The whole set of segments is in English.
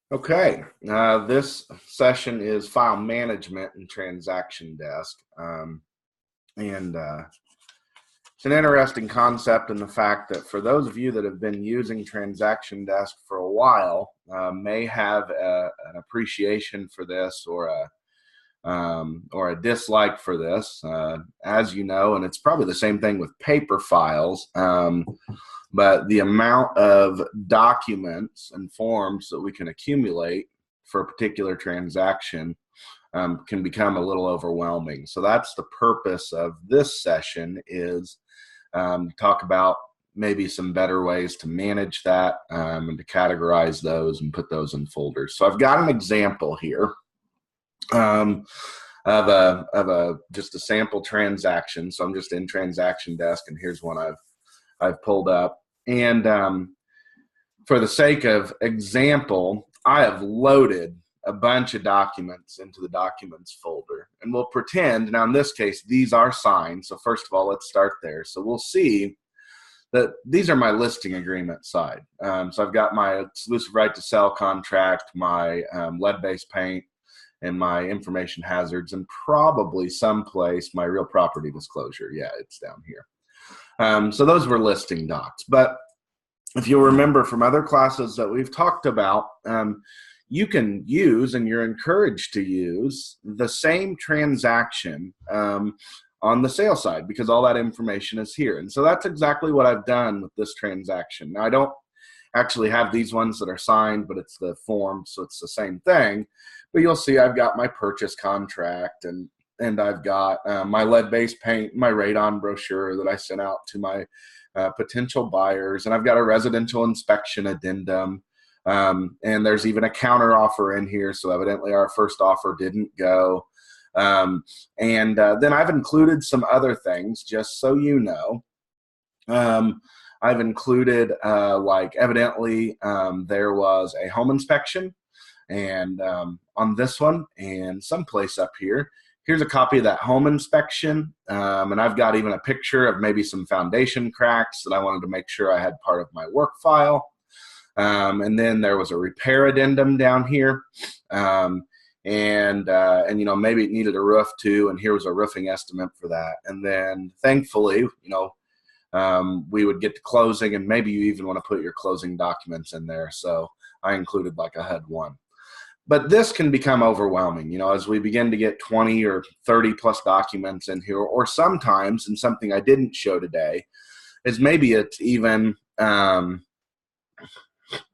Okay, this session is file management and transaction desk. And It's an interesting concept in the fact that for those of you that have been using transaction desk for a while, may have an appreciation for this or a dislike for this. As you know, and it's probably the same thing with paper files. But the amount of documents and forms that we can accumulate for a particular transaction can become a little overwhelming. So that's the purpose of this session, is talk about maybe some better ways to manage that and to categorize those and put those in folders. So I've got an example here of just a sample transaction. So I'm just in transaction desk, and here's one I've pulled up. And for the sake of example, I have loaded a bunch of documents into the documents folder. And we'll pretend, now in this case, these are signed. So first of all, let's start there. So we'll see that these are my listing agreement side. So I've got my exclusive right to sell contract, my lead-based paint, and my information hazards, and probably someplace my real property disclosure. Yeah, it's down here. So those were listing docs. But if you'll remember from other classes that we've talked about, you can use, and you're encouraged to use, the same transaction on the sale side, because all that information is here. And so that's exactly what I've done with this transaction. Now, I don't actually have these ones that are signed, but it's the form, so it's the same thing. But you'll see I've got my purchase contract, and I've got my lead-based paint, my radon brochure that I sent out to my potential buyers, and I've got a residential inspection addendum, and there's even a counter offer in here, so evidently our first offer didn't go. Then I've included some other things, just so you know. I've included, like, evidently there was a home inspection, and on this one, and someplace up here, here's a copy of that home inspection, and I've got even a picture of maybe some foundation cracks that I wanted to make sure I had part of my work file. And then there was a repair addendum down here, and you know, maybe it needed a roof too, and here was a roofing estimate for that. And then thankfully, you know, we would get to closing, and maybe you even want to put your closing documents in there. So I included like a HUD 1. But this can become overwhelming, you know, as we begin to get 20 or 30 plus documents in here, or sometimes, and something I didn't show today, is maybe it's even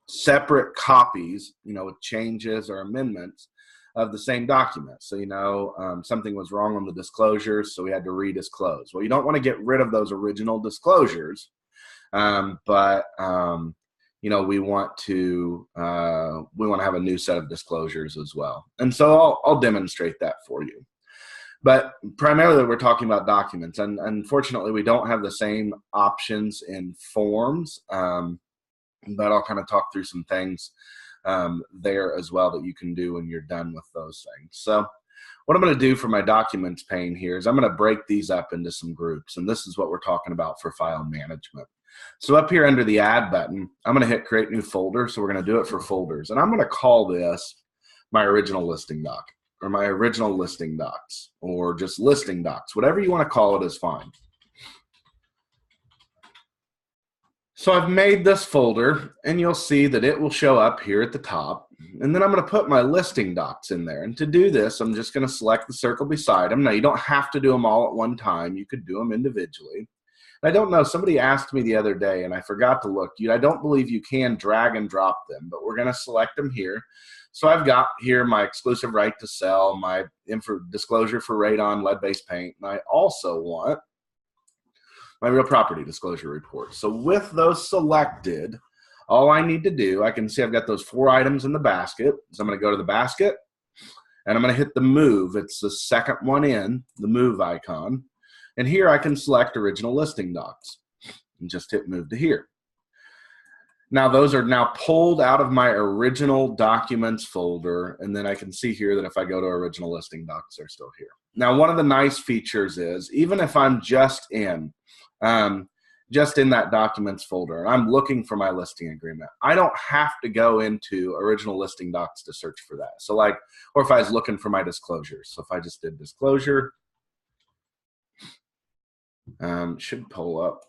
separate copies, you know, with changes or amendments of the same document. So, you know, something was wrong on the disclosures, so we had to redisclose. Well, you don't want to get rid of those original disclosures, but you know, we want to have a new set of disclosures as well. And so I'll demonstrate that for you. But primarily we're talking about documents, and unfortunately we don't have the same options in forms, but I'll kind of talk through some things there as well that you can do when you're done with those things. So what I'm going to do for my documents pane here is I'm going to break these up into some groups, and this is what we're talking about for file management. So up here under the add button, I'm going to hit create new folder. So we're going to do it for folders, and I'm going to call this my original listing doc, or my original listing docs, or just listing docs. Whatever you want to call it is fine. So I've made this folder, and you'll see that it will show up here at the top. And then I'm going to put my listing docs in there. And to do this, I'm just going to select the circle beside them. Now, you don't have to do them all at one time. You could do them individually. I don't know, somebody asked me the other day, and I forgot to look. I don't believe you can drag and drop them, but we're going to select them here. So I've got here my exclusive right to sell, my disclosure for radon lead-based paint, and I also want my real property disclosure report. So with those selected, all I need to do, I can see I've got those 4 items in the basket. So I'm going to go to the basket, and I'm going to hit the move. It's the second one in, the move icon. And here I can select original listing docs and just hit move to here. Now those are now pulled out of my original documents folder, and then I can see here that if I go to original listing docs, they're still here. Now one of the nice features is, even if I'm just in just in that documents folder, and I'm looking for my listing agreement, I don't have to go into original listing docs to search for that. So like, or if I was looking for my disclosures. So if I just did disclosure, should pull up.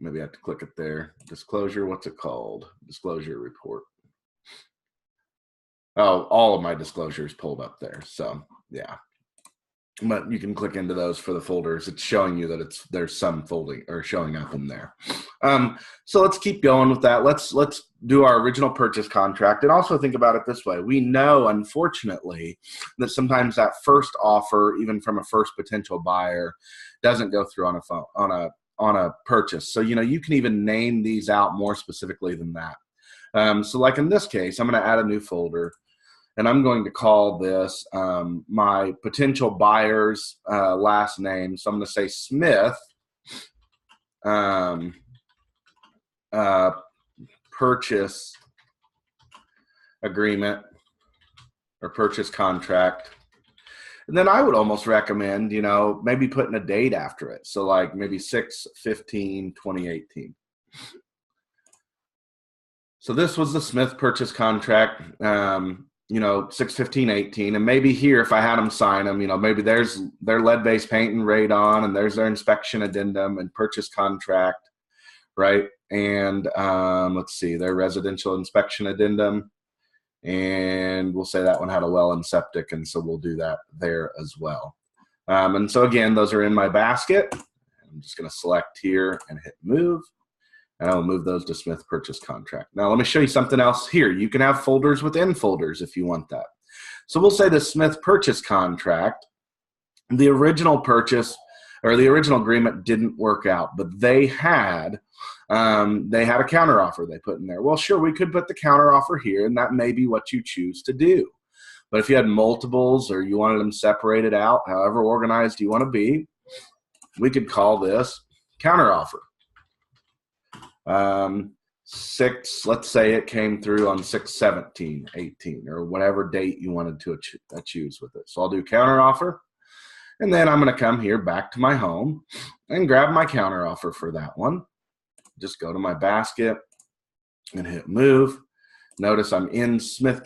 Maybe I have to click it there. Disclosure, what's it called? Disclosure report. Oh, all of my disclosures pulled up there. So yeah. But you can click into those for the folders. It's showing you that there's some folding or showing up in there. So let's keep going with that. Let's do our original purchase contract, and also think about it this way. We know, unfortunately, that sometimes that first offer, even from a first potential buyer, doesn't go through on a purchase. So you can even name these out more specifically than that. So like in this case, I'm going to add a new folder. And I'm going to call this my potential buyer's last name. So I'm going to say Smith purchase agreement or purchase contract. And then I would almost recommend, maybe putting a date after it. So like maybe 6/15/2018. So this was the Smith purchase contract. 6/15/18, and maybe here, if I had them sign them, maybe there's their lead-based paint and radon, and there's their inspection addendum and purchase contract, right? And let's see, their residential inspection addendum, and we'll say that one had a well and septic, and so we'll do that there as well. And so again, those are in my basket. I'm just going to select here and hit move. And I'll move those to Smith purchase contract. Now, let me show you something else here. You can have folders within folders if you want that. So we'll say the Smith purchase contract, the original purchase or the original agreement didn't work out, but they had a counteroffer they put in there. Well, sure, we could put the counteroffer here, and that may be what you choose to do. But if you had multiples or you wanted them separated out, however organized you want to be, we could call this counteroffer. Let's say it came through on 6/17/18 or whatever date you wanted to choose with it. So I'll do counteroffer, and then I'm going to come here back to my home and grab my counteroffer for that one. Just go to my basket and hit move. Notice I'm in Smith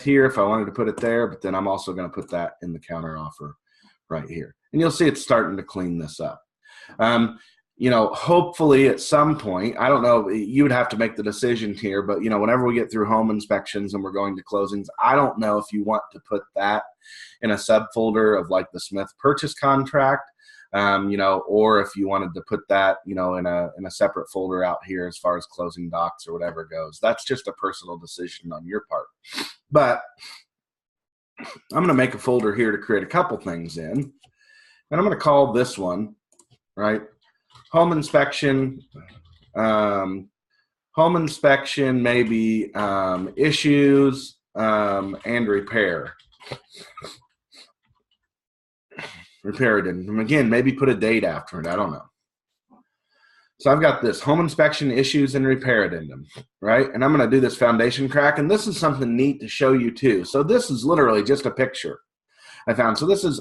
here if I wanted to put it there, but then I'm also going to put that in the counteroffer right here. And you'll see it's starting to clean this up. Hopefully at some point, I don't know, you would have to make the decision here, but, whenever we get through home inspections and we're going to closings, I don't know if you want to put that in a subfolder of like the Smith purchase contract, or if you wanted to put that, in a separate folder out here as far as closing docs or whatever goes. That's just a personal decision on your part. But I'm going to make a folder here to create a couple things in, and I'm going to call this one, right? Home inspection, maybe issues and repair. Repair addendum. Again, maybe put a date after it. I don't know. So I've got this home inspection issues and repair addendum, right? And I'm going to do this foundation crack, and this is something neat to show you too. So this is literally just a picture I found. So this is,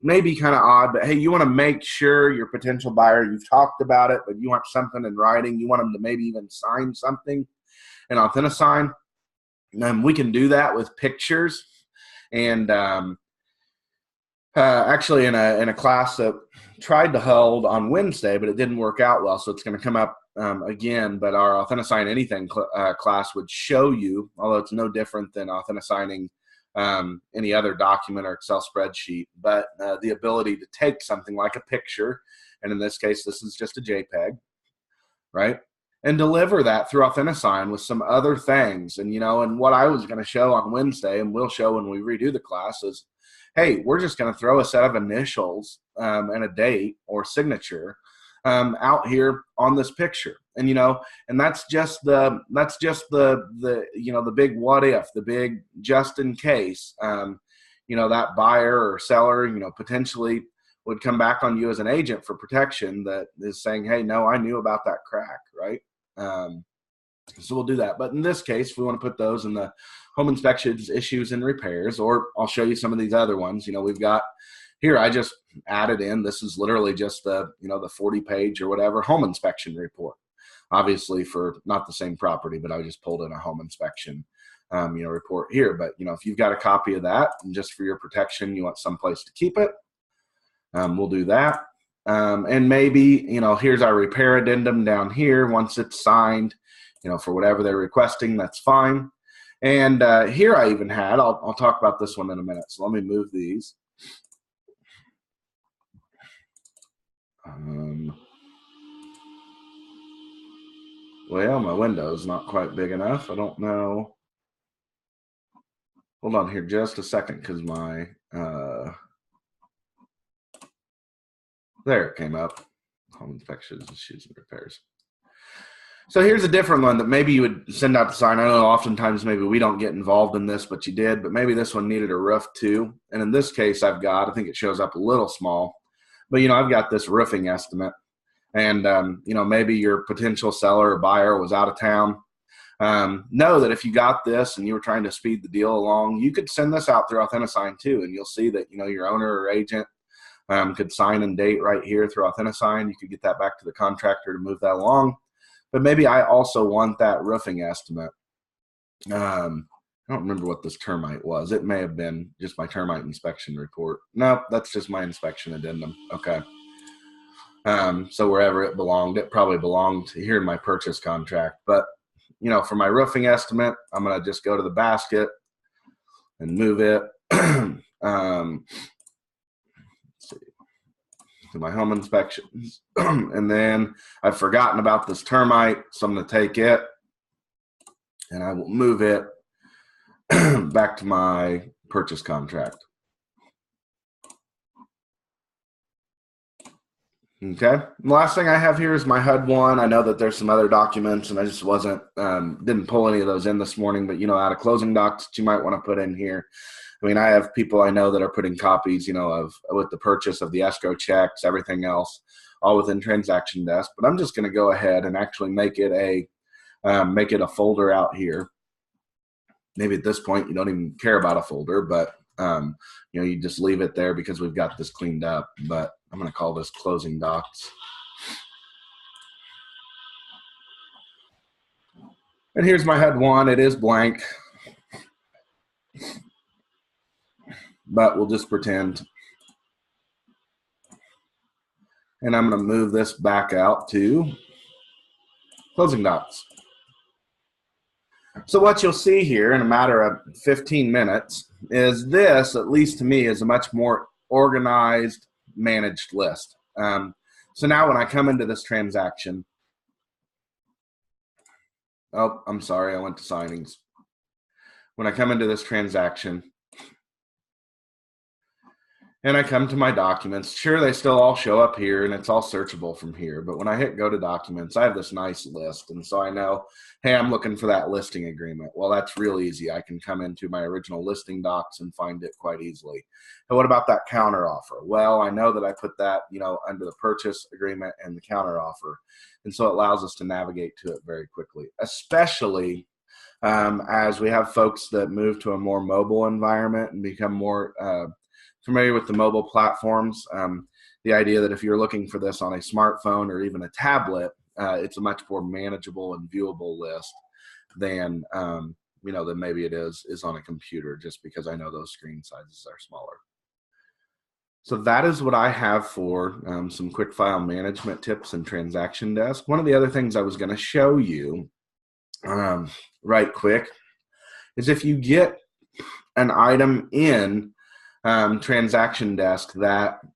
maybe kind of odd, but hey, you want to make sure your potential buyer, you've talked about it, but you want something in writing. You want them to maybe even sign something, an AuthentiSign. We can do that with pictures. And actually in a class that tried to hold on Wednesday, but it didn't work out well. So it's going to come up again, but our AuthentiSign Anything class would show you, although it's no different than AuthentiSigning any other document or Excel spreadsheet, but the ability to take something like a picture, and in this case, this is just a JPEG, right? And deliver that through AuthentiSign with some other things. And, and what I was going to show on Wednesday, and we'll show when we redo the class, is, hey, we're just going to throw a set of initials and a date or signature out here on this picture. And, and that's just the big what if, the big just in case, that buyer or seller, potentially would come back on you as an agent for protection that is saying, hey, no, I knew about that crack, right? So we'll do that. But in this case, we want to put those in the home inspections, issues, and repairs, or I'll show you some of these other ones. We've got here I just added in, this is literally just the, the 40-page or whatever home inspection report. Obviously for not the same property, but I just pulled in a home inspection report here. But, if you've got a copy of that and just for your protection, you want someplace to keep it, we'll do that. And maybe, here's our repair addendum down here. Once it's signed, for whatever they're requesting, that's fine. And here I even had, I'll talk about this one in a minute. So let me move these. Well, my window's not quite big enough. I don't know. Hold on here just a second, because my, there it came up. Home inspections, issues, and repairs. So here's a different one that maybe you would send out to sign. I know oftentimes maybe we don't get involved in this, but you did. But maybe this one needed a roof too. And in this case, I think it shows up a little small. But, I've got this roofing estimate. And, maybe your potential seller or buyer was out of town. Know that if you got this and you were trying to speed the deal along, you could send this out through AuthentiSign too. And you'll see that, your owner or agent could sign and date right here through AuthentiSign. You could get that back to the contractor to move that along. But maybe I also want that roofing estimate. I don't remember what this termite was. It may have been just my termite inspection report. No, that's just my inspection addendum. Okay. So wherever it belonged, it probably belonged here in my purchase contract. But, for my roofing estimate, I'm going to just go to the basket and move it. To my home inspections. And then I've forgotten about this termite, so I'm going to take it and I will move it back to my purchase contract. Okay. The last thing I have here is my HUD one. I know that there's some other documents, and I just didn't pull any of those in this morning, but, out of closing docs that you might want to put in here. I mean, I have people I know that are putting copies, with the purchase of the escrow checks, everything else, all within Transaction Desk. But I'm just going to go ahead and actually make it a folder out here. Maybe at this point you don't even care about a folder, but you just leave it there because we've got this cleaned up. But I'm going to call this closing docs. And here's my HUD one. It is blank, but we'll just pretend. And I'm going to move this back out to closing docs. So what you'll see here in a matter of 15 minutes is this, at least to me, is a much more organized, managed list. So now when I come into this transaction, oh, I'm sorry, I went to signings. When I come into this transaction, and I come to my documents, sure, they still all show up here and it's all searchable from here. But when I hit go to documents, I have this nice list. And so I know, hey, I'm looking for that listing agreement. Well, that's real easy. I can come into my original listing docs and find it quite easily. And what about that counter offer? Well, I know that I put that, under the purchase agreement and the counter offer. And so it allows us to navigate to it very quickly, especially as we have folks that move to a more mobile environment and become more familiar with the mobile platforms. The idea that if you're looking for this on a smartphone or even a tablet, it's a much more manageable and viewable list than than maybe it is on a computer, just because I know those screen sizes are smaller. So that is what I have for some quick file management tips in Transaction Desk. One of the other things I was going to show you right quick is if you get an item in Transaction Desk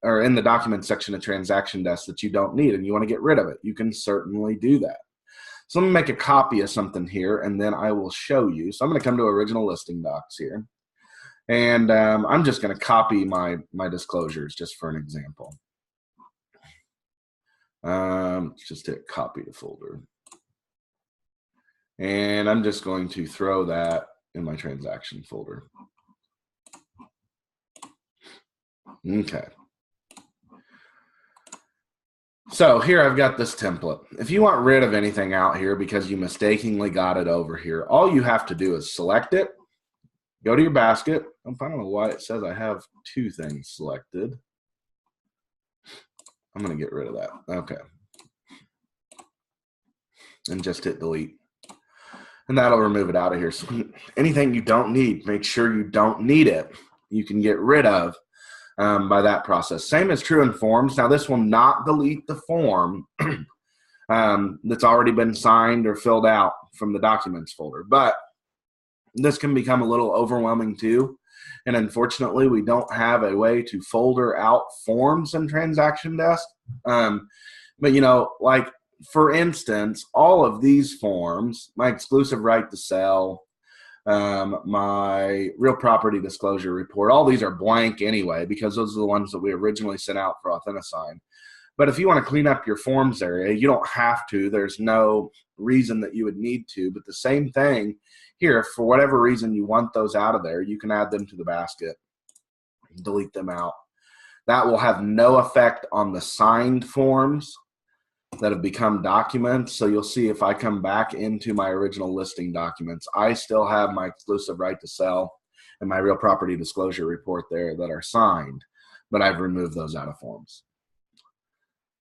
or in the document section of Transaction Desk that you don't need and you want to get rid of it, you can certainly do that. So let me make a copy of something here and then I will show you. So I'm going to come to original listing docs here, and I'm just going to copy my disclosures just for an example. Let's just hit copy to folder, and I'm just going to throw that in my transaction folder. Okay. So here I've got this template. If you want rid of anything out here because you mistakenly got it over here, all you have to do is select it, go to your basket. I don't know why it says I have two things selected. I'm going to get rid of that. Okay. And just hit delete. And that'll remove it out of here. So anything you don't need, make sure you don't need it. You can get rid of by that process. Same is true in forms. Now, this will not delete the form that's already been signed or filled out from the documents folder. But this can become a little overwhelming too. And unfortunately, we don't have a way to folder out forms in Transaction Desk. But, you know, like, for instance, all of these forms, my exclusive right to sell, my real property disclosure report, all these are blank anyway, because those are the ones that we originally sent out for Authentisign. But if you want to clean up your forms area, you don't have to. There's no reason that you would need to. But the same thing here, if for whatever reason you want those out of there, you can add them to the basket, delete them out. That will have no effect on the signed forms that have become documents. So you'll see if I come back into my original listing documents, I still have my exclusive right to sell and my real property disclosure report there that are signed, but I've removed those out of forms.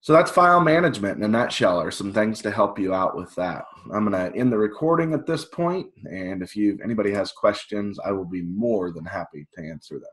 So that's file management in a nutshell, or some things to help you out with that. I'm going to end the recording at this point, and if anybody has questions, I will be more than happy to answer them.